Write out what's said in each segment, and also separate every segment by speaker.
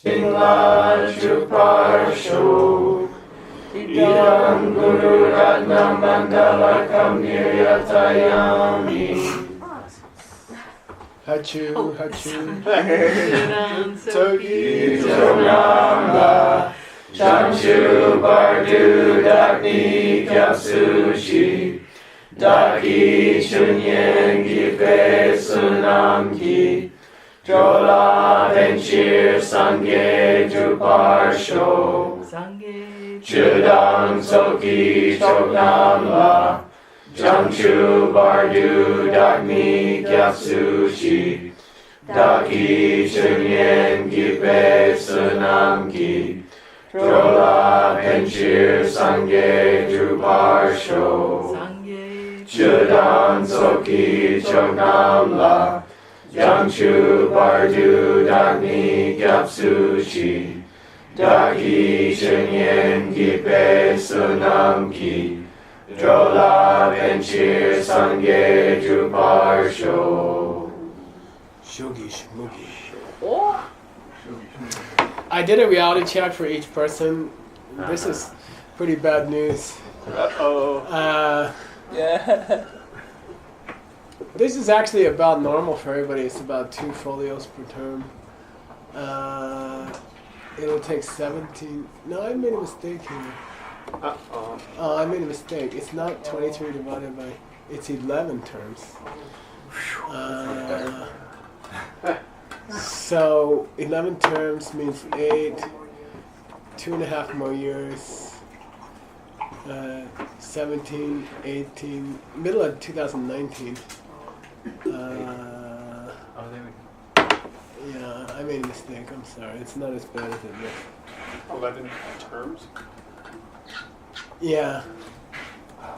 Speaker 1: Singla Chuparsho Idam Guru Ratna Mandala Kamniyatayami
Speaker 2: Hachu, hachu.
Speaker 1: Toki Tonamba Chamchu Bardu Dakni Kyapsuchi Daki Chunyen Gipe Sunamki Jola Venchir Sangye Juparsho Chudang Soki Choknamla Jamchu Bardu Dakmi Kyapsuchi Daki Chunyen Gipe Sunamki Jola Venchir Sangye Juparsho Chudang Soki Choknamla Jamchu Bardu Dakni Gyapsuchi Daki Chunyen Gipe Sunamki Drola Venchir Sangye Juparsho
Speaker 2: Shugi Shmugi. I did a reality check for each person. This is pretty bad news.
Speaker 3: Yeah.
Speaker 2: This is actually about normal for everybody. It's about 2 folios per term. It'll take 17. No, I made a mistake here. I made a mistake. It's not 23 divided by. It's 11 terms. So 11 terms means 8. 2.5 more years. 17, 18, middle of 2019. Yeah, I made a mistake. I'm sorry. It's not as bad as it looks.
Speaker 4: 11 terms?
Speaker 2: Yeah.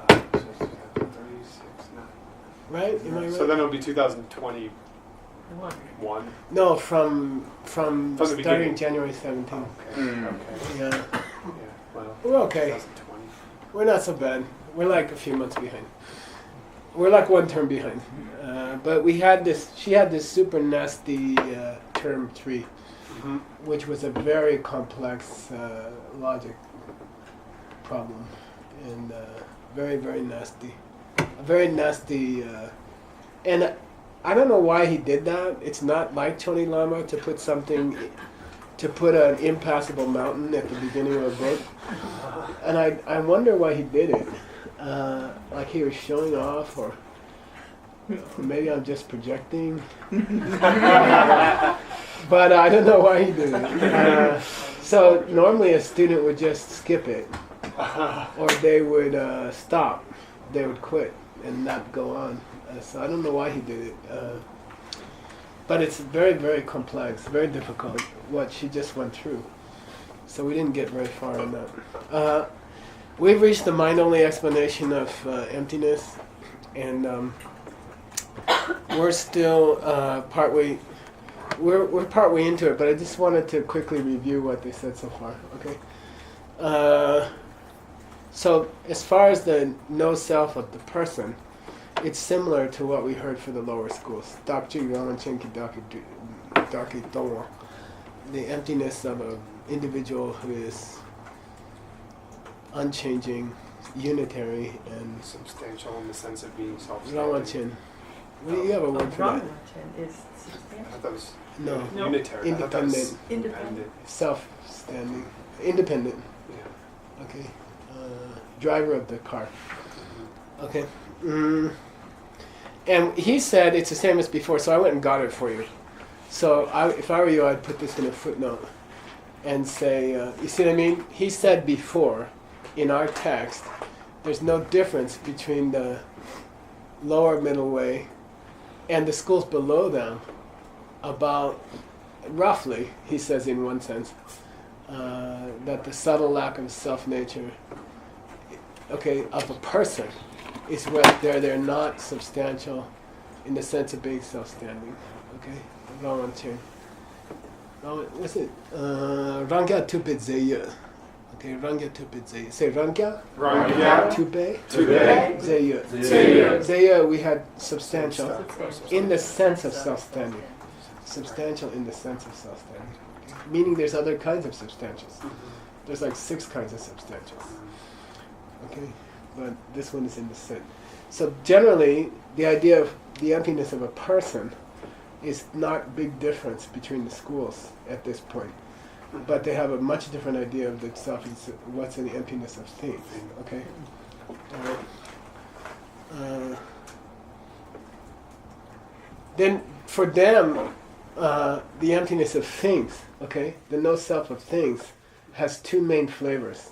Speaker 4: 36, 9.
Speaker 2: Right? Am I right?
Speaker 4: So then it'll be 2021.
Speaker 2: No, from
Speaker 4: the
Speaker 2: starting
Speaker 4: beginning.
Speaker 2: January 17th.
Speaker 4: Okay. Okay.
Speaker 2: Yeah.
Speaker 4: Yeah. Well,
Speaker 2: We're okay.
Speaker 4: 2020.
Speaker 2: We're not so bad. We're like a few months behind. We're like 1 term behind. But we had this. She had this super nasty term 3, which was a very complex logic problem, and very, very nasty. A very nasty. And I don't know why he did that. It's not like Tony Lama to put an impassable mountain at the beginning of a book. And I wonder why he did it. Like he was showing off, or maybe I'm just projecting. But I don't know why he did it. So normally a student would just skip it, or they would stop. They would quit and not go on. So I don't know why he did it. But it's very, very complex, very difficult, what she just went through. So we didn't get very far on that. We've reached the mind-only explanation of emptiness, and we're still partway. We're partway into it, but I just wanted to quickly review what they said so far. Okay. So as far as the no self of the person, it's similar to what we heard for the lower schools. The emptiness of an individual who is unchanging, unitary, and
Speaker 4: Substantial in the sense of being self-standing.
Speaker 2: Rawanchin. What do you have a word for that?
Speaker 3: Is
Speaker 4: I
Speaker 3: substantial.
Speaker 4: thought that was
Speaker 2: No.
Speaker 4: unitary. I thought that was
Speaker 3: Independent.
Speaker 2: Self-standing. Independent.
Speaker 4: Yeah.
Speaker 2: Okay. Driver of the car. Okay. And he said it's the same as before, so I went and got it for you. So if I were you, I'd put this in a footnote and say, you see what I mean? He said before, in our text, there's no difference between the lower middle way and the schools below them about, roughly, he says in one sense, that the subtle lack of self-nature, okay, of a person is where they're not substantial in the sense of being self-standing. Okay? Volunteer. What's it? Rangya tupe zeya. Okay, Rangya tupe zeya. Say Rangya?
Speaker 4: Rangya
Speaker 2: tupe
Speaker 4: tupe
Speaker 2: zeya.
Speaker 4: zeya.
Speaker 2: Zeya, we had substantial in the sense of self-standing. Substantial in the sense of self-standing. Meaning there's other kinds of substantials. There's like 6 kinds of substantials. Okay? But this one is in the set. So generally, the idea of the emptiness of a person is not big difference between the schools at this point. But they have a much different idea of the self, what's in the emptiness of things. Okay? Then for them, the emptiness of things, okay, the no self of things, has 2 main flavors.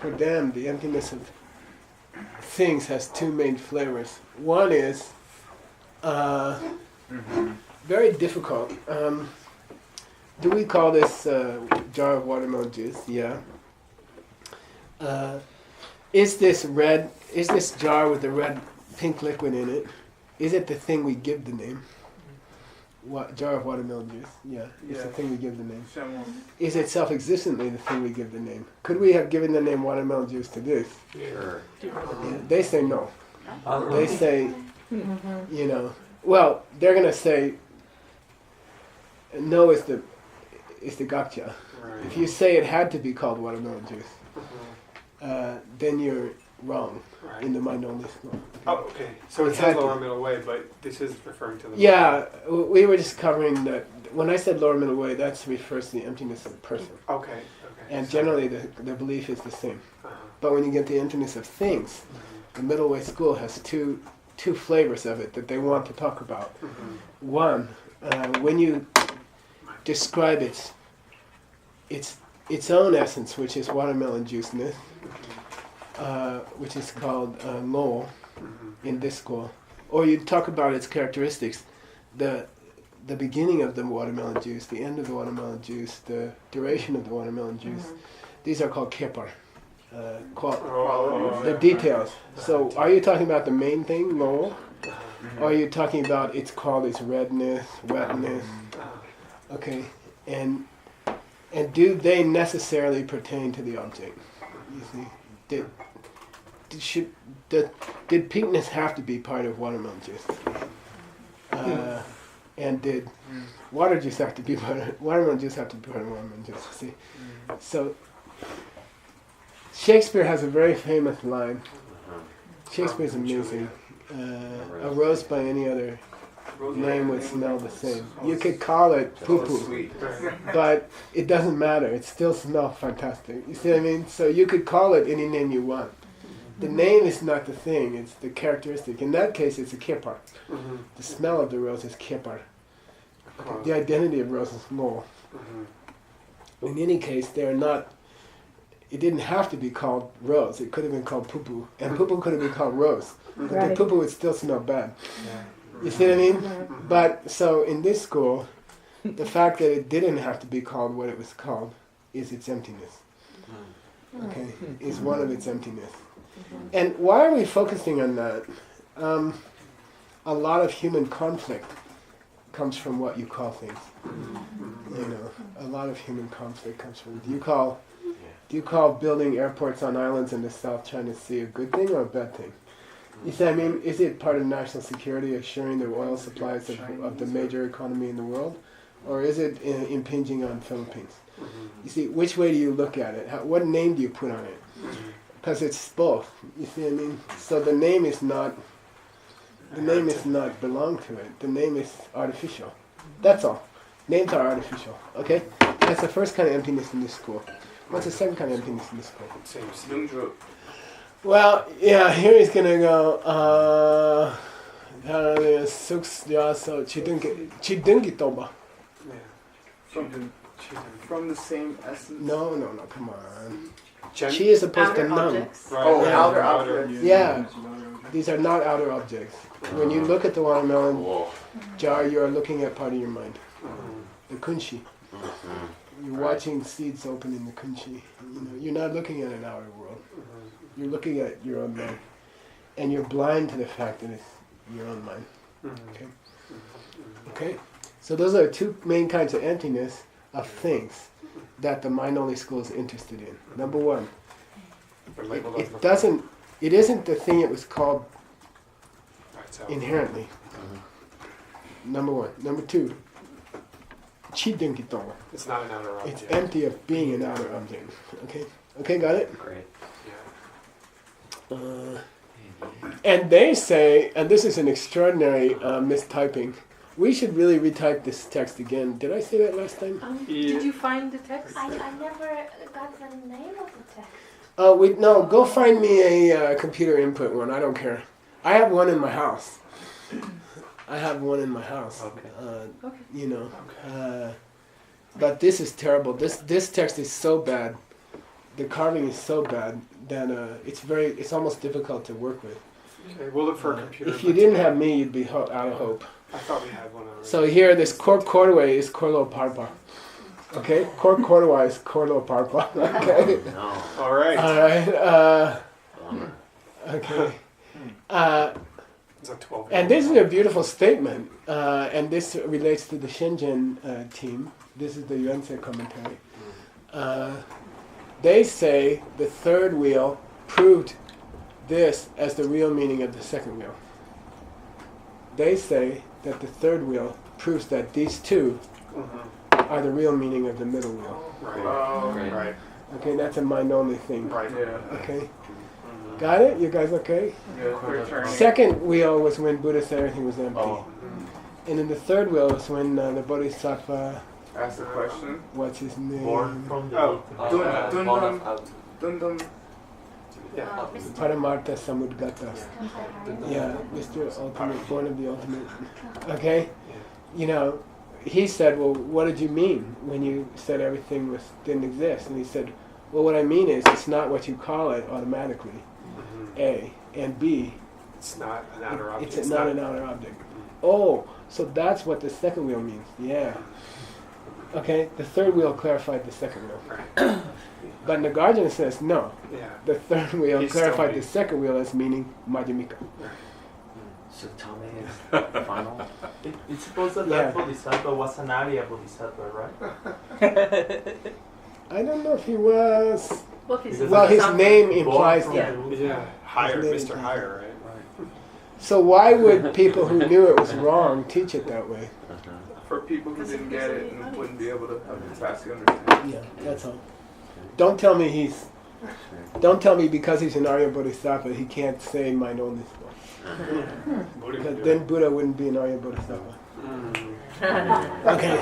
Speaker 2: For them, the emptiness of things has 2 main flavors. One is very difficult. Do we call this jar of watermelon juice? Yeah. Is this jar with the red pink liquid in it, is it the thing we give the name? What, jar of watermelon juice? Yeah, it's the thing we give the name. Is it self-existently the thing we give the name? Could we have given the name watermelon juice to this?
Speaker 1: Sure.
Speaker 2: Yeah, they say no. They say, well, they're going to say no is the gotcha.
Speaker 4: Right.
Speaker 2: If you say it had to be called watermelon juice, then you're wrong in the mind-only school.
Speaker 4: Oh, okay. So it says lower middle way, but this is referring to the...
Speaker 2: Yeah, we were just covering that. When I said lower middle way, that refers to the emptiness of the person.
Speaker 4: Okay.
Speaker 2: And generally, the belief is the same. But when you get the emptiness of things, the middle way school has two flavors of it that they want to talk about. One, when you describe its own essence, which is watermelon juiceness, which is called lo in this school, or you talk about its characteristics, the beginning of the watermelon juice, the end of the watermelon juice, the duration of the watermelon juice, these are called kepar, the details. So are you talking about the main thing, lo, or are you talking about its qualities, redness, wetness? Okay, and do they necessarily pertain to the object? You see, did pinkness have to be part of watermelon juice? And did water juice have to be part of watermelon juice? Have to be part of watermelon juice? See, so Shakespeare has a very famous line. Shakespeare's amazing. A rose by any other name would smell the same. You could call it poo-poo, but it doesn't matter. It still smells fantastic. You see what I mean? So you could call it any name you want. The name is not the thing, it's the characteristic. In that case, it's a kepar. The smell of the rose is kepar. The identity of rose is lo. In any case, they're not, it didn't have to be called rose. It could have been called poo-poo. And poo-poo could have been called rose. But the poo-poo would still smell bad. You see what I mean? But so in this school, the fact that it didn't have to be called what it was called is its emptiness. Okay, is one of its emptiness. And why are we focusing on that? A lot of human conflict comes from what you call things. A lot of human conflict comes from. Do you call building airports on islands in the South China Sea a good thing or a bad thing? You see, I mean, is it part of national security, assuring the oil supplies of the major economy in the world, or is it impinging on Philippines? You see, which way do you look at it? What name do you put on it? Because it's both. You see what I mean? So the name is not belong to it. The name is artificial. That's all. Names are artificial. Okay? That's the first kind of emptiness in this school. What's the second kind of emptiness in this school? Well, yeah, here he's gonna go. Chidungi toba.
Speaker 3: From the same essence.
Speaker 2: No, come on. Chi is opposed to none.
Speaker 3: Outer objects.
Speaker 2: Yeah, these are not outer objects. When you look at the watermelon jar, you are looking at part of your mind. The kunshi. You're watching seeds open in the kunshi. You're not looking at an outer world. You're looking at your own mind. And you're blind to the fact that it's your own mind. Okay? So those are two main kinds of emptiness of things that the mind-only school is interested in. Number one, it isn't the thing it was called inherently. Number one. Number two, Chidengito.
Speaker 4: It's not an outer
Speaker 2: It's
Speaker 4: object.
Speaker 2: empty of being an outer object. Okay? Okay, got it?
Speaker 1: Great.
Speaker 4: Yeah.
Speaker 2: And they say, and this is an extraordinary mistyping, we should really retype this text again. Did I say that last time?
Speaker 5: Did you find the text?
Speaker 6: I never got the name of the text.
Speaker 2: Oh, no, go find me a computer input one. I don't care. I have one in my house.
Speaker 1: Okay.
Speaker 5: Okay.
Speaker 2: You know. But this is terrible. This text is so bad. The carving is so bad that it's almost difficult to work with.
Speaker 4: Okay, we'll look for a computer.
Speaker 2: If you didn't have me, you'd be out of hope.
Speaker 4: I thought we had one already.
Speaker 2: So here, this corduay is corlo parpa. Okay, corduay is corlo parpa. Okay.
Speaker 1: No.
Speaker 4: All right.
Speaker 2: All right.
Speaker 1: Bummer.
Speaker 2: Okay.
Speaker 4: It's a 12.
Speaker 2: And this is a beautiful statement, and this relates to the Shenzhen team. This is the Yuanzi commentary. They say the third wheel proved this as the real meaning of the second wheel. They say that the third wheel proves that these two are the real meaning of the middle wheel.
Speaker 4: Right.
Speaker 1: Great.
Speaker 4: Right.
Speaker 2: Okay, that's a mind-only thing.
Speaker 4: Right.
Speaker 3: Yeah.
Speaker 2: Okay, got it? You guys okay?
Speaker 3: Yeah, they're turning.
Speaker 2: Second wheel was when Buddha said everything was empty.
Speaker 1: Oh.
Speaker 2: And then the third wheel was when the Bodhisattva,
Speaker 3: Ask the question.
Speaker 2: what's his name?
Speaker 7: Born from the
Speaker 4: Oh.
Speaker 3: Dundum.
Speaker 4: Yeah.
Speaker 6: Mr.
Speaker 2: Paramartha Samudgata. Yeah, Mr. Ultimate, born of the ultimate. Okay? You know, he said, well, what did you mean when you said everything didn't exist? And he said, well, what I mean is it's not what you call it automatically, A. And B,
Speaker 4: It's not an outer object.
Speaker 2: it's not an outer object. Oh, so that's what the second wheel means. Yeah. Okay, the third wheel clarified the second wheel. But Nagarjuna says, no,
Speaker 4: Yeah.
Speaker 2: the third wheel
Speaker 4: He's
Speaker 2: clarified
Speaker 4: still
Speaker 2: the second wheel as meaning Madhyamika.
Speaker 1: So tell me the final.
Speaker 7: It's supposed that
Speaker 2: Yeah.
Speaker 7: that Bodhisattva was an Arya Bodhisattva, right?
Speaker 2: I don't know if he was.
Speaker 5: Well, he's
Speaker 7: Because
Speaker 2: Well, his
Speaker 5: Bodhisattva.
Speaker 2: name
Speaker 7: Born
Speaker 2: implies
Speaker 7: from
Speaker 2: that.
Speaker 7: the-
Speaker 4: Yeah. Higher,
Speaker 2: His
Speaker 4: Mr.
Speaker 2: name-
Speaker 4: Higher, right?
Speaker 2: So why would people who knew it was wrong teach it that way?
Speaker 3: For people who
Speaker 5: Because
Speaker 3: didn't
Speaker 5: if
Speaker 3: get
Speaker 5: there's
Speaker 3: it
Speaker 5: any
Speaker 3: and
Speaker 5: money.
Speaker 3: wouldn't be able to have capacity to understand.
Speaker 2: Yeah, that's all. Don't tell me because he's an Arya Bodhisattva he can't say mind only stuff. Because then Buddha wouldn't be an Arya Bodhisattva. Okay.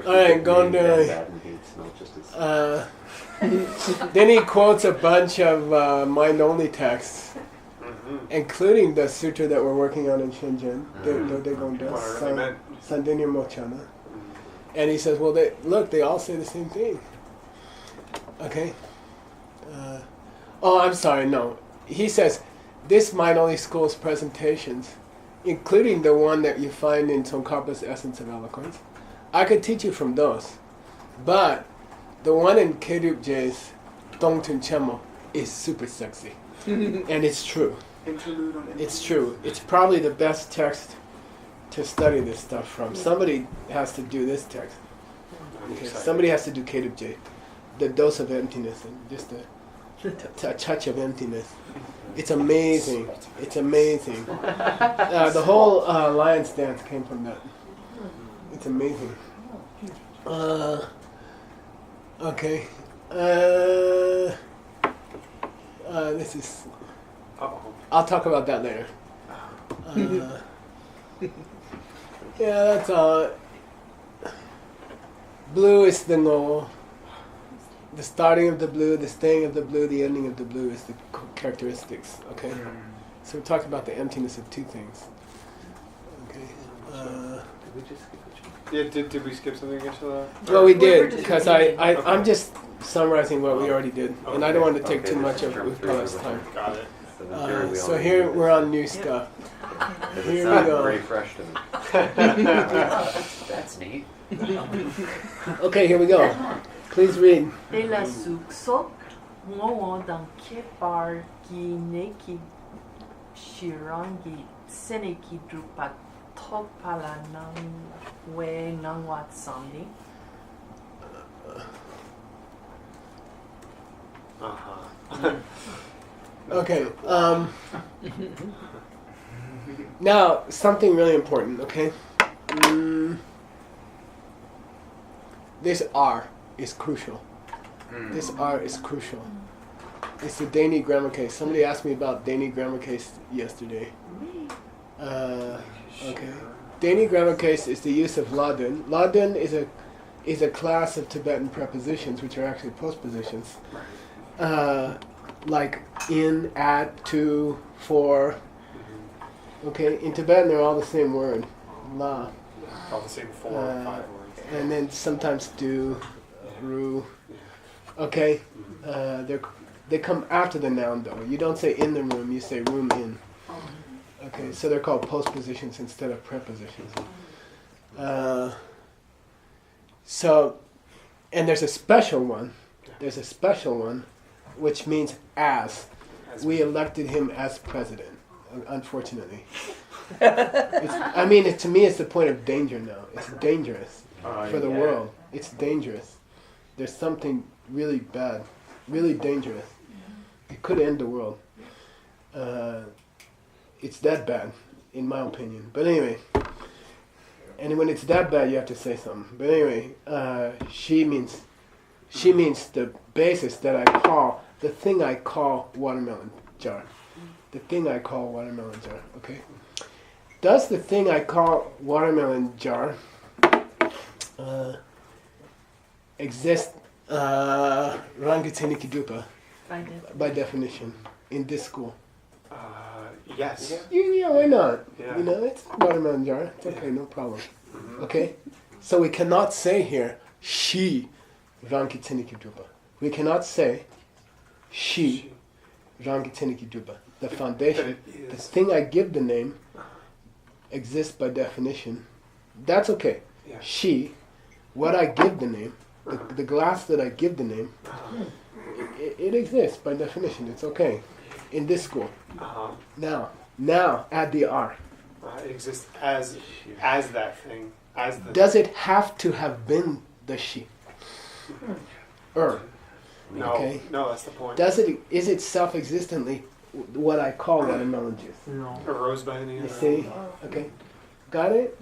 Speaker 2: All right, going down. Then he quotes a bunch of mind-only texts, including the sutra that we're working on in Shenzhen,
Speaker 4: What I really meant.
Speaker 2: Sandinya Mochana. And he says, well, they all say the same thing. Okay? I'm sorry, no. He says, this mind-only school's presentations, including the one that you find in Tsongkhapa's Essence of Eloquence, I could teach you from those. But the one in Kedupje's Dongten Chemo is super sexy. And it's true.
Speaker 3: Interlude on
Speaker 2: It's true. It's probably the best text to study this stuff from. Somebody has to do this text. Okay. Somebody has to do Kedupje. The dose of emptiness and just a touch of emptiness. It's amazing. It's amazing. The whole Lions dance came from that. It's amazing. Okay. This is.
Speaker 4: Uh-oh.
Speaker 2: I'll talk about that later. Yeah, that's all. Blue is the goal. The starting of the blue, the staying of the blue, the ending of the blue is the characteristics. Okay. So we're talking about the emptiness of two things. Okay.
Speaker 4: Yeah, did we skip something again?
Speaker 2: Well, we
Speaker 5: We were
Speaker 2: did
Speaker 5: just
Speaker 2: because
Speaker 5: reading.
Speaker 2: I'm just summarizing what we already did, and I don't want to take
Speaker 1: Okay,
Speaker 2: too
Speaker 1: this
Speaker 2: much
Speaker 1: is
Speaker 2: of
Speaker 1: term three
Speaker 2: Upala's
Speaker 1: of the
Speaker 2: time.
Speaker 4: Got it.
Speaker 2: So here we're on new stuff.
Speaker 1: It
Speaker 2: Here we
Speaker 1: sounded
Speaker 2: go.
Speaker 1: very fresh to me. That's neat.
Speaker 2: Okay, here we go. Please read.
Speaker 5: Ela sukso ngo danke par ki neki shirangi seneki drupa topala nang we nang wat sandi.
Speaker 2: Okay. Now something really important. Okay. this R is crucial. This R is crucial. It's the Dani grammar case. Somebody asked me about Dani grammar case yesterday. Okay. Dani grammar case is the use of ladun. Ladun is a class of Tibetan prepositions, which are actually postpositions. Like in, at, to, for. Okay, in Tibetan they're all the same word. La.
Speaker 4: All the same 4 or 5 words.
Speaker 2: And then sometimes do, ru. Okay, they come after the noun though. You don't say in the room, you say room in. Okay, so they're called postpositions instead of prepositions. And there's a special one. There's a special one, which means as. We elected him as president, unfortunately. To me, it's the point of danger now. It's dangerous for the world. It's dangerous. There's something really bad, really dangerous. It could end the world. It's that bad, in my opinion. But anyway, and when it's that bad, you have to say something. But anyway, she means the basis that I call, the thing I call watermelon jar. The thing I call watermelon jar, okay? Does the thing I call watermelon jar exist Rangitenikidupa by definition in this school?
Speaker 4: Yes.
Speaker 2: Yeah, why not?
Speaker 4: Yeah.
Speaker 2: It's watermelon jar. It's okay, no problem. Okay? So we cannot say here, she Rangitenikidupa. We cannot say, she Rangitenikidupa. The foundation, the thing I give the name, exists by definition. That's okay.
Speaker 4: Yeah.
Speaker 2: She, what I give the name, the glass that I give the name, it exists by definition. It's okay. In this school. Now add the R.
Speaker 4: It exists as that thing. As the.
Speaker 2: Does it have to have been the she?
Speaker 4: No,
Speaker 2: Okay.
Speaker 4: no, that's the point.
Speaker 2: Is it self-existently what I call watermelon juice?
Speaker 7: No.
Speaker 4: Arose by any
Speaker 2: You
Speaker 4: other.
Speaker 2: see? Okay. Got it?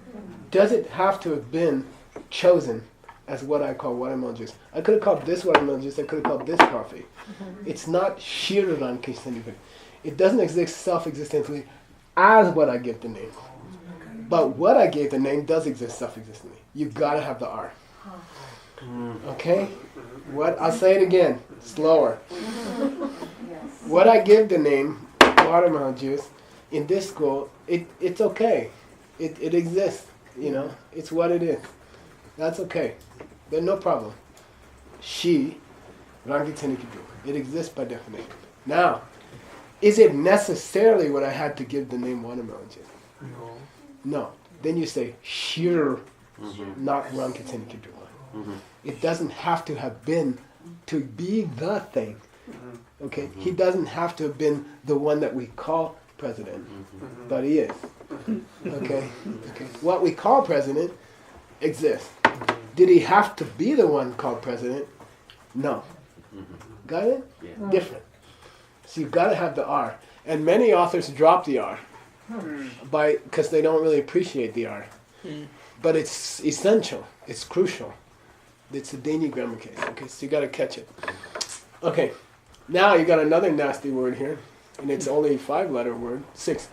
Speaker 2: Does it have to have been chosen as what I call watermelon juice? I could have called this watermelon juice, I could have called this coffee. It's not Shiraran Kisenibu. It doesn't exist self-existently as what I give the name. But what I gave the name does exist self-existently. You gotta have the R. Okay? I'll say it again, slower. What I give the name watermelon juice in this school, it's okay. It exists, it's what it is. That's okay. There's no problem. She, Rangitenikidu. It exists by definition. Now, is it necessarily what I had to give the name watermelon juice? No. Then you say shir, not Rangitenikidu. It doesn't have to have been to be the thing. Okay? He doesn't have to have been the one that we call president, but he is. Okay? What we call president exists. Did he have to be the one called president? No. Got it?
Speaker 1: Yeah.
Speaker 2: Different. So you've got to have the R. And many authors drop the R because they don't really appreciate the R. But it's essential. It's crucial. It's a Dani grammar case. Okay, so you got to catch it. Okay, now you got another nasty word here, and it's only a 5-letter word. 6.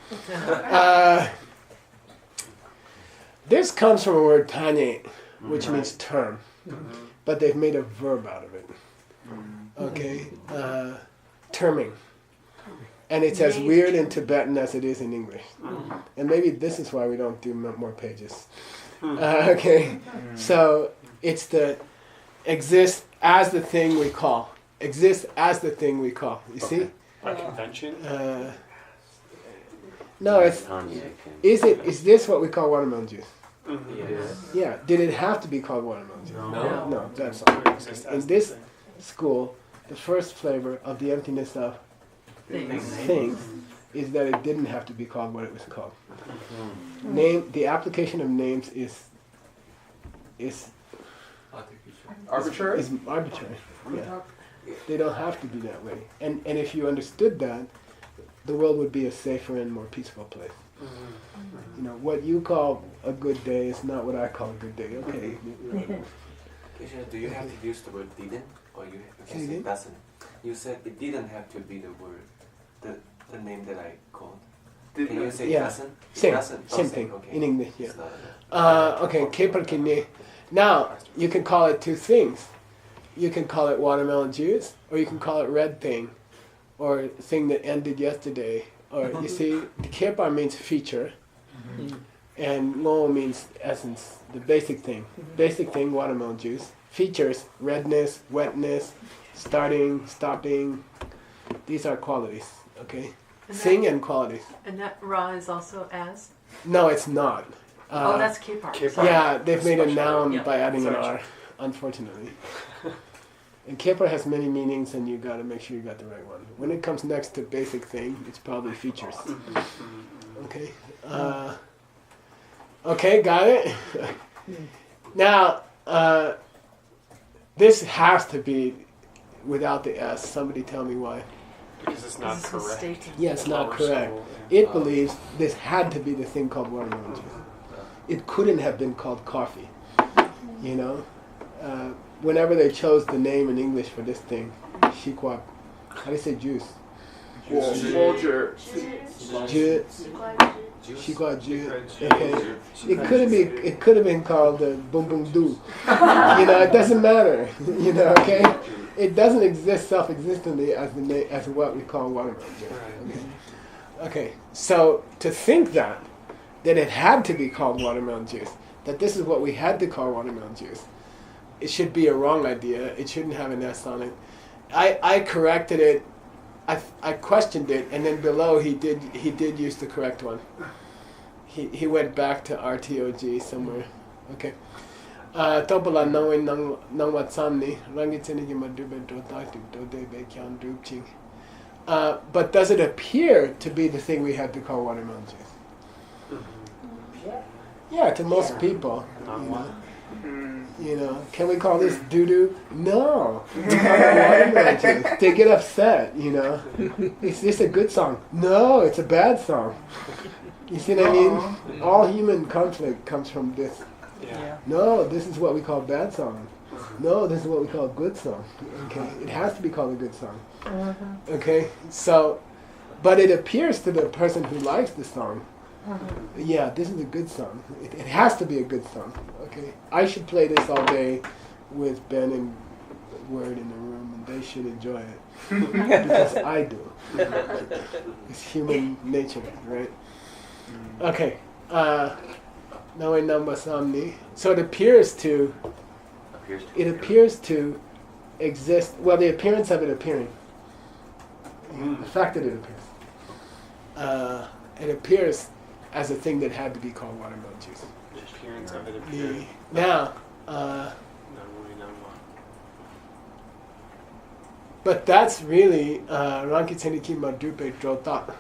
Speaker 2: This comes from a word tanye, which means term, but they've made a verb out of it. Okay, terming. And it's as weird in Tibetan as it is in English. And maybe this is why we don't do more pages. Okay, so it's the exist as the thing we call. Exist as the thing we call. You see?
Speaker 4: By convention?
Speaker 2: No, it's... Is this what we call watermelon juice?
Speaker 1: Yes.
Speaker 2: Yeah. Did it have to be called watermelon juice?
Speaker 1: No.
Speaker 2: No, that's all.
Speaker 4: It exists as
Speaker 2: In this school, the first flavor of the emptiness of things is that it didn't have to be called what it was called. The application of names is
Speaker 3: Arbitrary?
Speaker 2: is arbitrary. Yeah. They don't have to be that way. And if you understood that, the world would be a safer and more peaceful place. What you call a good day is not what I call a good day. Okay.
Speaker 1: Do you have to use the word didn't, or you
Speaker 2: Say
Speaker 1: can say
Speaker 2: again?
Speaker 1: doesn't? You said it didn't have to be the word, the name that I called.
Speaker 4: Did
Speaker 1: Can you say
Speaker 2: Yeah.
Speaker 1: doesn't? It
Speaker 2: Same,
Speaker 1: doesn't.
Speaker 2: same
Speaker 1: Oh,
Speaker 2: thing
Speaker 1: Okay.
Speaker 2: in English. Yeah.
Speaker 1: It's not
Speaker 2: Okay, keparkine. Now you can call it two things. You can call it watermelon juice, or you can call it red thing, or thing that ended yesterday. Or you see, the kepar means feature, and lo means essence, the basic thing. Basic thing, watermelon juice. Features, redness, wetness, starting, stopping. These are qualities. Okay,
Speaker 5: And
Speaker 2: thing and qualities.
Speaker 5: And that ra is also as?
Speaker 2: No, it's not.
Speaker 5: Oh, that's K-part.
Speaker 4: K-part.
Speaker 2: Yeah, they've made a
Speaker 4: Special.
Speaker 2: noun
Speaker 5: Yeah.
Speaker 2: by adding an
Speaker 4: Special.
Speaker 2: R, unfortunately. And kepar has many meanings, and you got to make sure you got the right one. When it comes next to basic thing, it's probably features. Okay. Okay, got it. Now, this has to be without the S. Somebody tell me why.
Speaker 4: Because it's not
Speaker 5: This is
Speaker 4: correct.
Speaker 5: mistaken.
Speaker 2: Yeah, it's not
Speaker 4: Or
Speaker 2: correct.
Speaker 4: so, yeah.
Speaker 2: It believes this had to be the thing called watermelon juice. It couldn't have been called coffee. You know, whenever they chose the name in English for this thing, shikwap. How do you say juice?
Speaker 3: Soldier.
Speaker 2: Ju,
Speaker 1: Juice.
Speaker 2: shikwa ju.
Speaker 4: Ju.
Speaker 2: Okay. It could have been called boom boom doo. You know, it doesn't matter. You know, okay. It doesn't exist self-existently as the name, as what we call watermelon juice.
Speaker 4: Right.
Speaker 2: Okay, so to think that it had to be called watermelon juice, that this is what we had to call watermelon juice, it should be a wrong idea. It shouldn't have an S on it. I corrected it. I questioned it, and then below he did use the correct one. He went back to RTOG somewhere. Okay. Topala knowing nang wat samni rangitini madube dotati dodebe kyan drupching. But does it appear to be the thing we had to call watermelon juice? Yeah, to most people. You know, can we call this doo-doo? No. We call it watermelon juice. They get upset, you know. Is this a good song? No, it's a bad song. You see what I mean? All human conflict comes from this.
Speaker 4: Yeah.
Speaker 2: No, this is what we call bad song. No, this is what we call good song. Okay, it has to be called a good song. Okay, so, but it appears to the person who likes the song, yeah, this is a good song. It has to be a good song. Okay, I should play this all day with Ben and Word in the room, and they should enjoy it because I do. It's human nature, right? Okay. Now in number samni. So it appears to exist. Well, the appearance of it appearing. The fact that it appears. It appears as a thing that had to be called watermelon juice.
Speaker 4: The appearance of it appeared.
Speaker 2: Now, but that's really Rankitseniki Madupe Drota.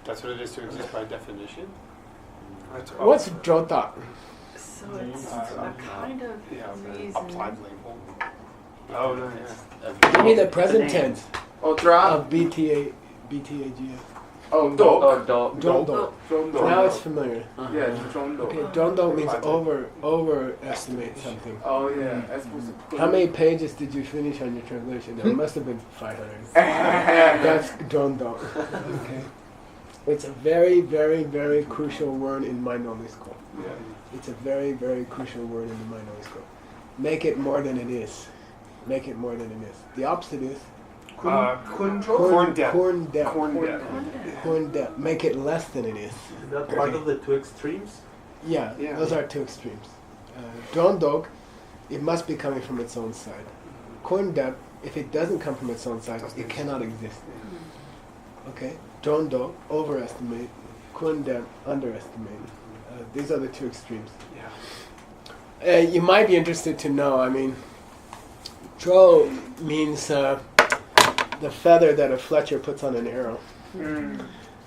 Speaker 4: That's what it is to exist by definition?
Speaker 2: What's Drota?
Speaker 5: So it's a kind of reason.
Speaker 4: applied label. Oh, no, yeah.
Speaker 2: Give me the present tense
Speaker 3: Oh, drop.
Speaker 2: of BTAGS.
Speaker 3: Oh, dog.
Speaker 1: dog.
Speaker 2: Drondo.
Speaker 3: Drondo.
Speaker 2: Now it's familiar.
Speaker 3: Yeah, drondo.
Speaker 2: Okay, drondo means overestimate something.
Speaker 3: Oh, yeah. That's supposed to.
Speaker 2: How many pages did you finish on your translation? There must have been 500. That's drondo. Okay. It's a very, very, very crucial word in minority school.
Speaker 3: Yeah.
Speaker 2: It's a very, very crucial word in the minority school. Make it more than it is. Make it more than it is. The opposite is
Speaker 4: Corn depth.
Speaker 2: Corn depth.
Speaker 4: Corn depth.
Speaker 2: Corn depth. Make it less than it is.
Speaker 7: Is that part of the two extremes?
Speaker 2: Yeah,
Speaker 4: Yeah.
Speaker 2: those are two extremes. Drondog, it must be coming from its own side. Corn depth, if it doesn't come from its own side, it cannot exist. Okay? Drondog, overestimate. Corn depth, underestimate. These are the two extremes.
Speaker 4: Yeah.
Speaker 2: You might be interested to know, I mean, dro means the feather that a fletcher puts on an arrow.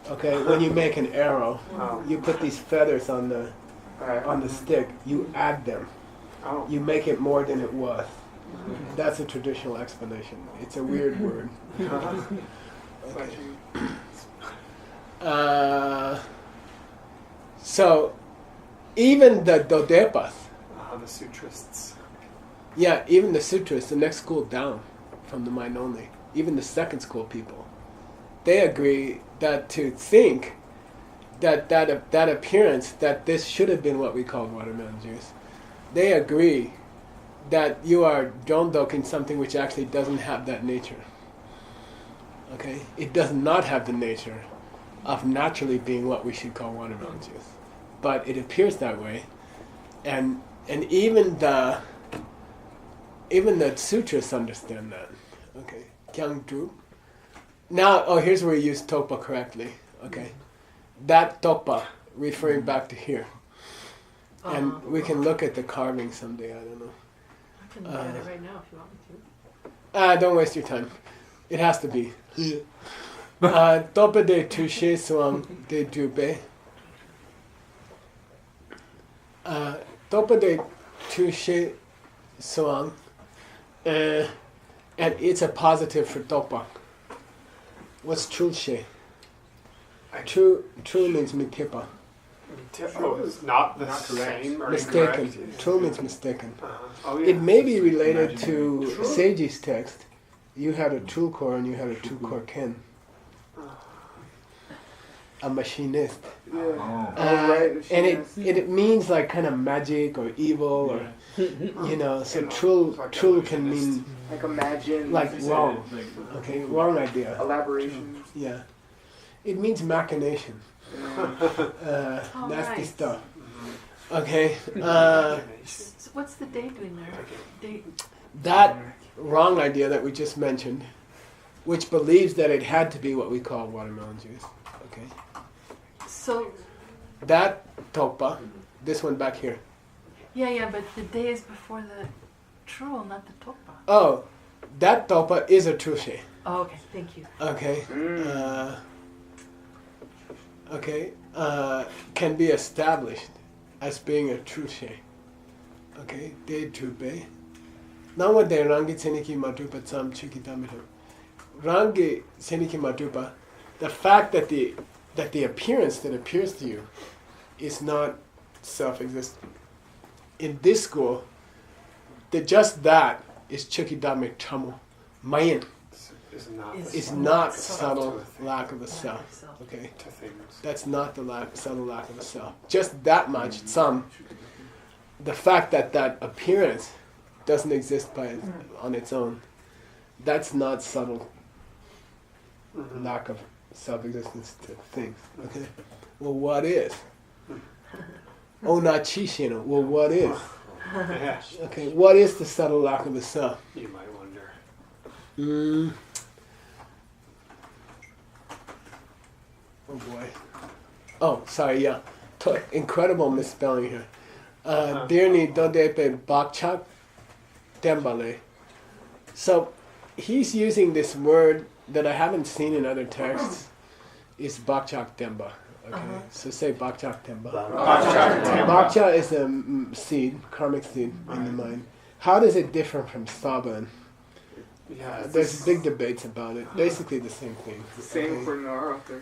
Speaker 2: Okay, when you make an arrow, you put these feathers on the stick, you add them.
Speaker 4: Oh.
Speaker 2: You make it more than it was. That's a traditional explanation. It's a weird word. Okay. So, even the Dodepas,
Speaker 4: The sutrists.
Speaker 2: Yeah, even the sutras, the next school down from the mind only, even the second school people, they agree that to think that appearance, that this should have been what we call watermelon juice, they agree that you are jondoking something which actually doesn't have that nature. Okay? It does not have the nature of naturally being what we should call watermelon juice. But it appears that way. And even the sutras understand that. Okay. Kyangju. Now, here's where you use topa correctly. Okay. That topa, referring back to here. And we can look at the carving someday, I don't know.
Speaker 5: I can look at it right now if you want me to.
Speaker 2: Don't waste your time. It has to be. Topa de touche swam de dupe. Topa de touche swam. And it's a positive for topa. What's trulche? True means mitipa.
Speaker 4: Oh, it's not the
Speaker 3: Not correct.
Speaker 4: same or
Speaker 2: Mistaken.
Speaker 4: incorrect?
Speaker 2: True means mistaken.
Speaker 4: Oh, yeah.
Speaker 2: It may be related to Seiji's text. You had a true core and you had a true core ken. A machinist.
Speaker 3: Yeah.
Speaker 2: And it means like kind of magic or evil or so true can mean
Speaker 3: Like imagine.
Speaker 2: like wrong. Okay, wrong idea.
Speaker 3: Elaboration.
Speaker 2: Yeah. It means machination. Nasty
Speaker 5: right.
Speaker 2: stuff. Okay.
Speaker 5: So what's the day doing there? Day.
Speaker 2: That wrong idea that we just mentioned, which believes that it had to be what we call watermelon juice. Okay.
Speaker 5: So
Speaker 2: That topa, this one back here.
Speaker 5: yeah, but the day is before the trul, not the topa.
Speaker 2: Oh, that topa is a trushe.
Speaker 5: Oh, okay, thank you.
Speaker 2: Okay. Can be established as being a trushe. Okay. De trupe. Now de rangi seniki matupa tsam chukitamitam. Rangi seniki matupa. The fact that the appearance that appears to you is not self-existent. In this school, just that is chukidame chamo. Mayan is not subtle lack of a self. Okay,
Speaker 4: To things.
Speaker 2: that's not the subtle lack of a self. Just that much. The fact that appearance doesn't exist on its own. That's not subtle lack of self-existence to things. Okay. Well, what is? Onachishino. Well, what is?
Speaker 4: Yeah,
Speaker 2: Okay. What is the subtle lack of a self?
Speaker 4: you might wonder.
Speaker 2: Oh boy. Oh, sorry. Yeah. Incredible misspelling here. Dirni dodepe bakchak dembale. So he's using this word that I haven't seen in other texts. Is bakchak demba. Okay. So say bakchak demba. Bakcha is a seed, karmic seed in the mind. How does it differ from saban?
Speaker 4: Yeah,
Speaker 2: There's big debates about it. Basically the same thing.
Speaker 3: It's the same
Speaker 2: Okay.
Speaker 3: for Nara out there.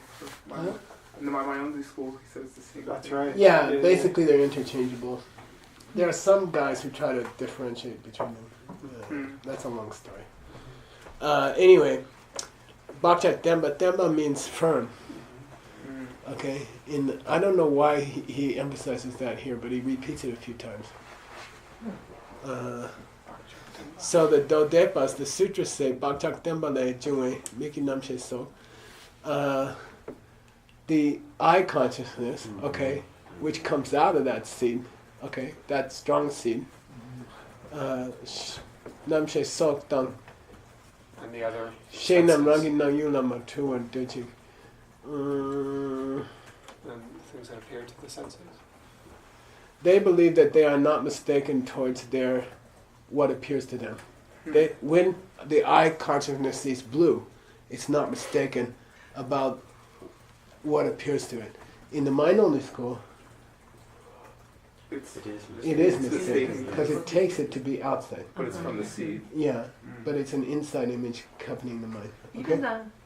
Speaker 3: In my own school, he says the same.
Speaker 4: that's right.
Speaker 2: Yeah, basically they're interchangeable. There are some guys who try to differentiate between them. That's a long story. Anyway, Bakchak Demba. Demba means firm. Okay, I don't know why he emphasizes that here, but he repeats it a few times. So the Dodepas, the sutras say, Bakchak Demba le jungwe, Miki Namshe so. The I consciousness, okay, which comes out of that seed, okay, that strong seed. Namshe sok dang.
Speaker 4: And the other.
Speaker 2: She nam
Speaker 4: senses,
Speaker 2: rangi nang yu nam tu and duji.
Speaker 4: and things that appear to the senses.
Speaker 2: They believe that they are not mistaken towards what appears to them. When the I consciousness sees blue, it's not mistaken about what appears to it. In the mind-only school,
Speaker 3: It's,
Speaker 2: it is
Speaker 3: It's
Speaker 2: mistaken because it takes it to be outside.
Speaker 3: but it's from the seed.
Speaker 2: Yeah, but it's an inside image accompanying the mind. Okay?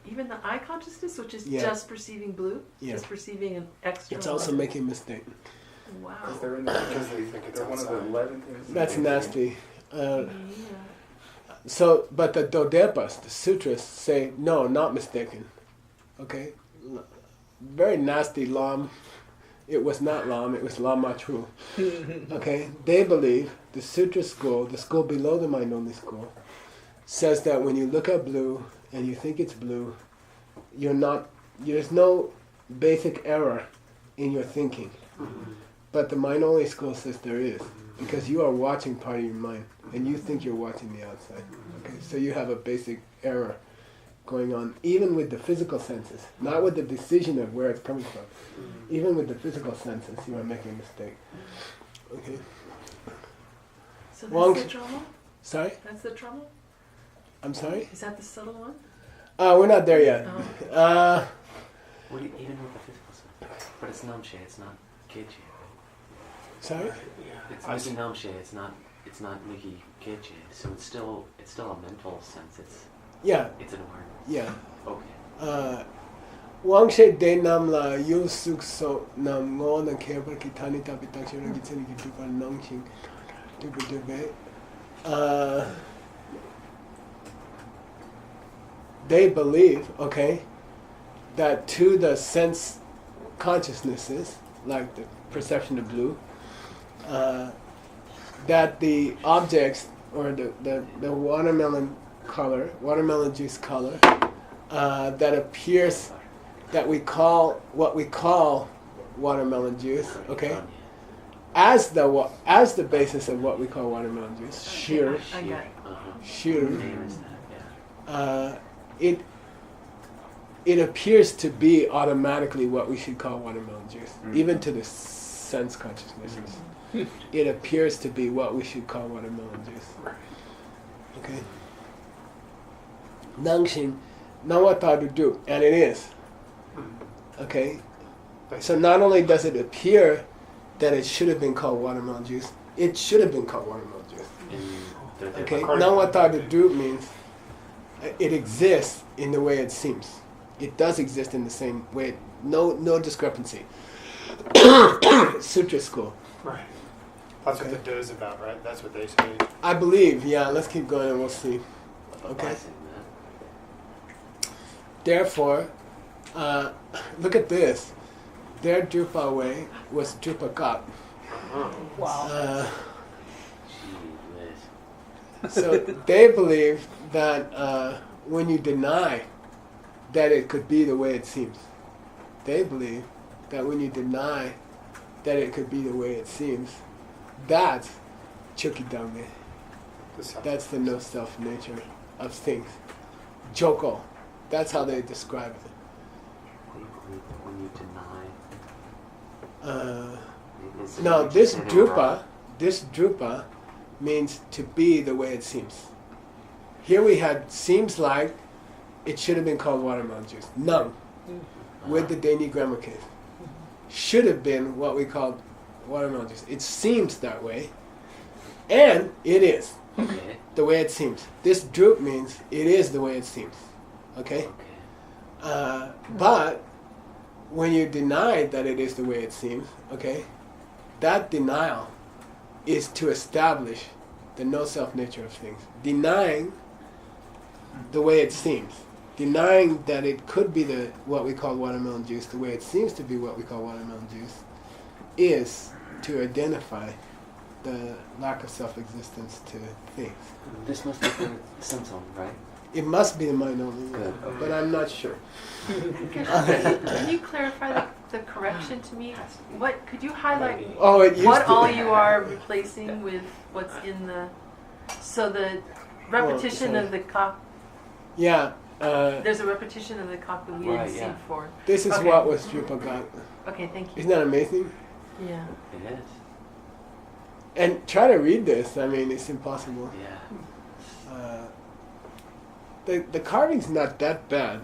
Speaker 5: Even the eye consciousness, which is
Speaker 2: Yeah.
Speaker 5: just perceiving blue,
Speaker 2: Yeah.
Speaker 5: just perceiving an external.
Speaker 2: It's also making a mistake.
Speaker 5: Wow.
Speaker 3: Because they're in the,
Speaker 4: Because they think it's
Speaker 3: they're one of the
Speaker 4: outside.
Speaker 3: 11 things.
Speaker 2: That's nasty. So, but the Dodepas, the sutras, say no, not mistaken. Okay, very nasty lam. It was not lam. It was lama true. Okay, they believe the sutra school, the school below the mind-only school, says that when you look at blue and you think it's blue, you're not. There's no basic error in your thinking. But the mind-only school says there is, because you are watching part of your mind, and you think you're watching the outside. Okay, so you have a basic error going on, even with the physical senses, not with the decision of where it's coming from. Even with the physical senses, you are making a mistake. Okay.
Speaker 5: So
Speaker 2: Wong-
Speaker 5: that's the trauma?
Speaker 2: Sorry?
Speaker 5: That's the trauma?
Speaker 2: I'm sorry?
Speaker 5: Is that the subtle one?
Speaker 2: We're not there yet.
Speaker 8: Well, even with the physical sense. But it's namshe, it's not keche.
Speaker 2: Sorry?
Speaker 8: It's namshe, it's not miki keche. So it's still a mental sense.
Speaker 2: Yeah,
Speaker 8: It's an awareness.
Speaker 2: yeah.
Speaker 8: Okay.
Speaker 2: Wang she de nam la yu suk so nam ngo na kepa ki tani tabi tak shira ki tsini ki tupa nang ching tupa tupe. They believe, okay, that to the sense consciousnesses, like the perception of blue, that the objects or the watermelon color, watermelon juice color, that appears, that we call what we call watermelon juice, okay, as the basis of what we call watermelon juice, sheer,
Speaker 5: I got it.
Speaker 2: sheer,
Speaker 8: There is that, yeah.
Speaker 2: it appears to be automatically what we should call watermelon juice, even to the sense consciousnesses. It appears to be what we should call watermelon juice. Okay. Nangshin, nawata du, and it is. Okay. So not only does it appear that it should have been called watermelon juice, it should have been called watermelon juice. Okay. Nawata du means it exists in the way it seems. It does exist in the same way. No discrepancy. Sutra school.
Speaker 4: Right. That's
Speaker 2: Okay.
Speaker 4: what the do is about, right? That's what they say.
Speaker 2: I believe. Yeah. Let's keep going and we'll see. Okay. Therefore, look at this. Their Drupa way was Drupa Kap.
Speaker 5: Wow.
Speaker 2: So they believe that when you deny that it could be the way it seems, they believe that when you deny that it could be the way it seems, that's Chukidange. That's the no self nature of things. Joko. That's how they describe it.
Speaker 8: When you deny.
Speaker 2: No, this drupa means to be the way it seems. Here we had seems like it should have been called watermelon juice. Nung, with the Dani grammar case. Should have been what we called watermelon juice. It seems that way, and it is
Speaker 8: Okay.
Speaker 2: the way it seems. This drup means it is the way it seems. Okay?
Speaker 8: Okay.
Speaker 2: But when you deny that it is the way it seems, okay, that denial is to establish the no self nature of things. Denying the way it seems. Denying that it could be the what we call watermelon juice, the way it seems to be what we call watermelon juice, is to identify the lack of self-existence to things.
Speaker 8: This must be the symptom, right?
Speaker 2: It must be the mind only,
Speaker 8: Good, okay.
Speaker 2: but I'm not sure.
Speaker 5: Can you clarify the correction to me? What could you highlight?
Speaker 2: Oh, it used
Speaker 5: What
Speaker 2: to.
Speaker 5: all you are replacing with what's in the? So the repetition
Speaker 2: sorry.
Speaker 5: of the cock.
Speaker 2: Yeah.
Speaker 5: There's a repetition of the cock that we
Speaker 8: Right,
Speaker 5: didn't see
Speaker 8: yeah.
Speaker 5: before.
Speaker 2: This is
Speaker 5: Okay.
Speaker 2: what was Drupa.
Speaker 5: Okay, thank you.
Speaker 2: Isn't that amazing?
Speaker 5: Yeah.
Speaker 8: It is.
Speaker 2: And try to read this. I mean, it's impossible.
Speaker 8: Yeah.
Speaker 2: The carving's not that bad.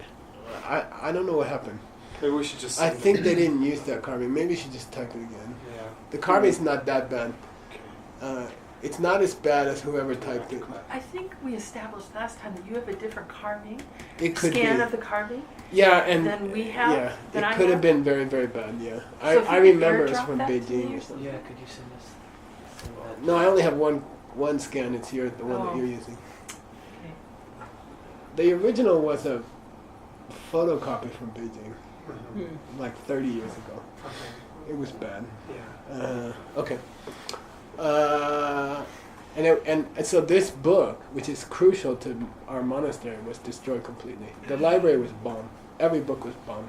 Speaker 2: I don't know what happened.
Speaker 4: Maybe we should just.
Speaker 2: I
Speaker 4: send
Speaker 2: think
Speaker 4: it.
Speaker 2: they didn't use that carving. Maybe you should just type it again.
Speaker 4: Yeah.
Speaker 2: The carving's not that bad.
Speaker 4: Okay.
Speaker 2: It's not as bad as whoever typed it.
Speaker 5: I think we established last time that you have a different carving
Speaker 2: It could
Speaker 5: scan
Speaker 2: be.
Speaker 5: of the carving
Speaker 2: Yeah, and
Speaker 5: than we have.
Speaker 2: yeah,
Speaker 5: than
Speaker 2: it
Speaker 5: I
Speaker 2: could have
Speaker 5: have.
Speaker 2: been very, very bad. Yeah,
Speaker 5: So if
Speaker 2: I
Speaker 5: you could
Speaker 2: remember it's
Speaker 5: airdrop
Speaker 2: from
Speaker 5: that to me
Speaker 2: Beijing
Speaker 5: or
Speaker 2: or something.
Speaker 8: Yeah, could you send us that?
Speaker 2: No, I only have one one scan, it's the one that
Speaker 5: Oh.
Speaker 2: you're using.
Speaker 5: Okay.
Speaker 2: The original was a photocopy from Beijing,
Speaker 4: Mhm.
Speaker 2: like 30 years ago.
Speaker 4: Okay.
Speaker 2: It was bad.
Speaker 4: Yeah.
Speaker 2: Okay. And so this book, which is crucial to our monastery, was destroyed completely. The library was bombed. Every book was bombed.